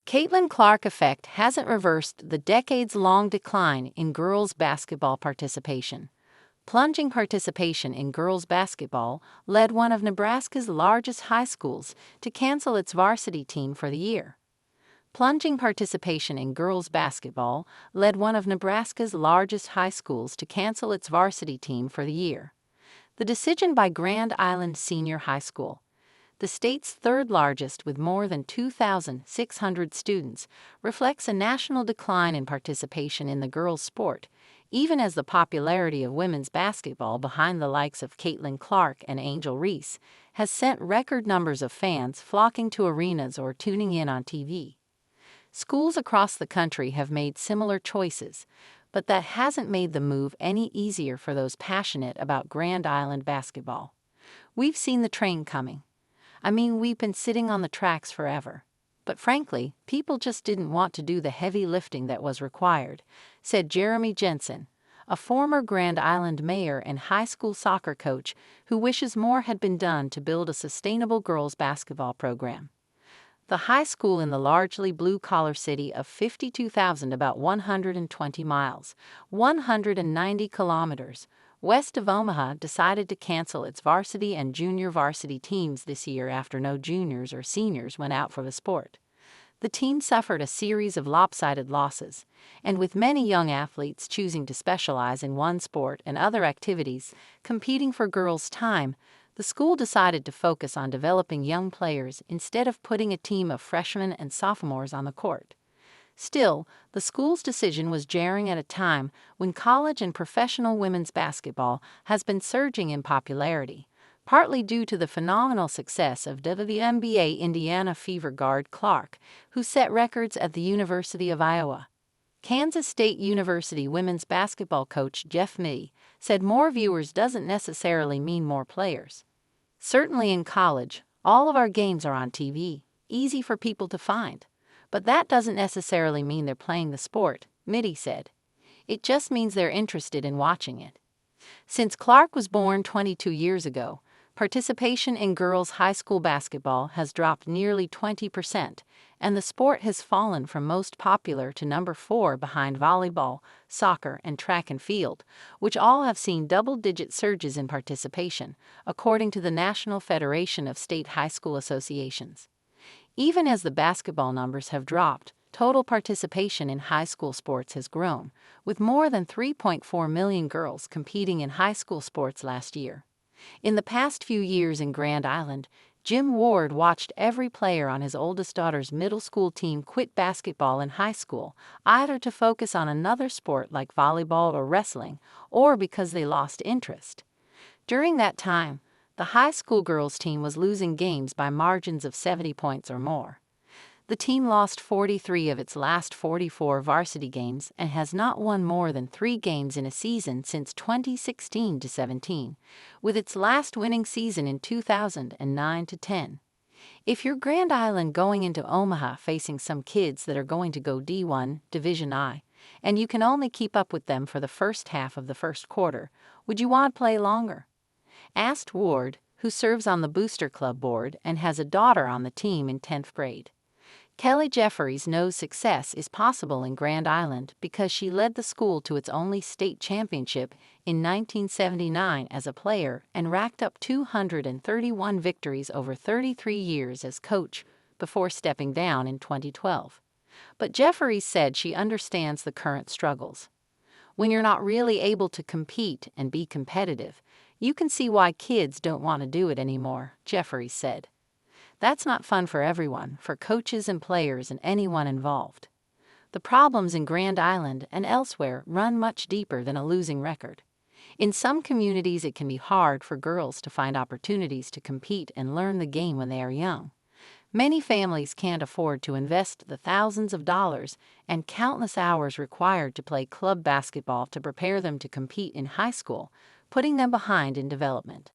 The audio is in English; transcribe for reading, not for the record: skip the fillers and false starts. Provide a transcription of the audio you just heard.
Caitlin Clark effect hasn't reversed the decades-long decline in girls' basketball participation. Plunging participation in girls' basketball led one of Nebraska's largest high schools to cancel its varsity team for the year. Plunging participation in girls' basketball led one of Nebraska's largest high schools to cancel its varsity team for the year. The decision by Grand Island Senior High School, the state's third largest with more than 2,600 students, reflects a national decline in participation in the girls' sport, even as the popularity of women's basketball behind the likes of Caitlin Clark and Angel Reese has sent record numbers of fans flocking to arenas or tuning in on TV. Schools across the country have made similar choices, but that hasn't made the move any easier for those passionate about Grand Island basketball. We've seen the train coming. We've been sitting on the tracks forever. But frankly, people just didn't want to do the heavy lifting that was required, said Jeremy Jensen, a former Grand Island mayor and high school soccer coach who wishes more had been done to build a sustainable girls' basketball program. The high school in the largely blue-collar city of 52,000, about 120 miles, 190 kilometers, west of Omaha, decided to cancel its varsity and junior varsity teams this year after no juniors or seniors went out for the sport. The team suffered a series of lopsided losses, and with many young athletes choosing to specialize in one sport and other activities competing for girls' time, the school decided to focus on developing young players instead of putting a team of freshmen and sophomores on the court. Still, the school's decision was jarring at a time when college and professional women's basketball has been surging in popularity, partly due to the phenomenal success of WNBA Indiana Fever guard Clark, who set records at the University of Iowa. Kansas State University women's basketball coach Jeff Mee said more viewers doesn't necessarily mean more players. Certainly in college, all of our games are on TV, easy for people to find. But that doesn't necessarily mean they're playing the sport, Mitty said. It just means they're interested in watching it. Since Clark was born 22 years ago, participation in girls' high school basketball has dropped nearly 20%, and the sport has fallen from most popular to number 4 behind volleyball, soccer, and track and field, which all have seen double-digit surges in participation, according to the National Federation of State High School Associations. Even as the basketball numbers have dropped, total participation in high school sports has grown, with more than 3.4 million girls competing in high school sports last year. In the past few years in Grand Island, Jim Ward watched every player on his oldest daughter's middle school team quit basketball in high school, either to focus on another sport like volleyball or wrestling, or because they lost interest. During that time, the high school girls team was losing games by margins of 70 points or more. The team lost 43 of its last 44 varsity games and has not won more than 3 games in a season since 2016-17, with its last winning season in 2009-10. If you're Grand Island going into Omaha facing some kids that are going to go D1, Division I, and you can only keep up with them for the first half of the first quarter, would you want to play longer? Asked Ward, who serves on the Booster Club board and has a daughter on the team in 10th grade. Kelly Jeffries knows success is possible in Grand Island because she led the school to its only state championship in 1979 as a player and racked up 231 victories over 33 years as coach before stepping down in 2012. But Jeffries said she understands the current struggles. When you're not really able to compete and be competitive, you can see why kids don't want to do it anymore, Jeffries said. That's not fun for everyone, for coaches and players and anyone involved. The problems in Grand Island and elsewhere run much deeper than a losing record. In some communities, it can be hard for girls to find opportunities to compete and learn the game when they are young. Many families can't afford to invest the thousands of dollars and countless hours required to play club basketball to prepare them to compete in high school, putting them behind in development.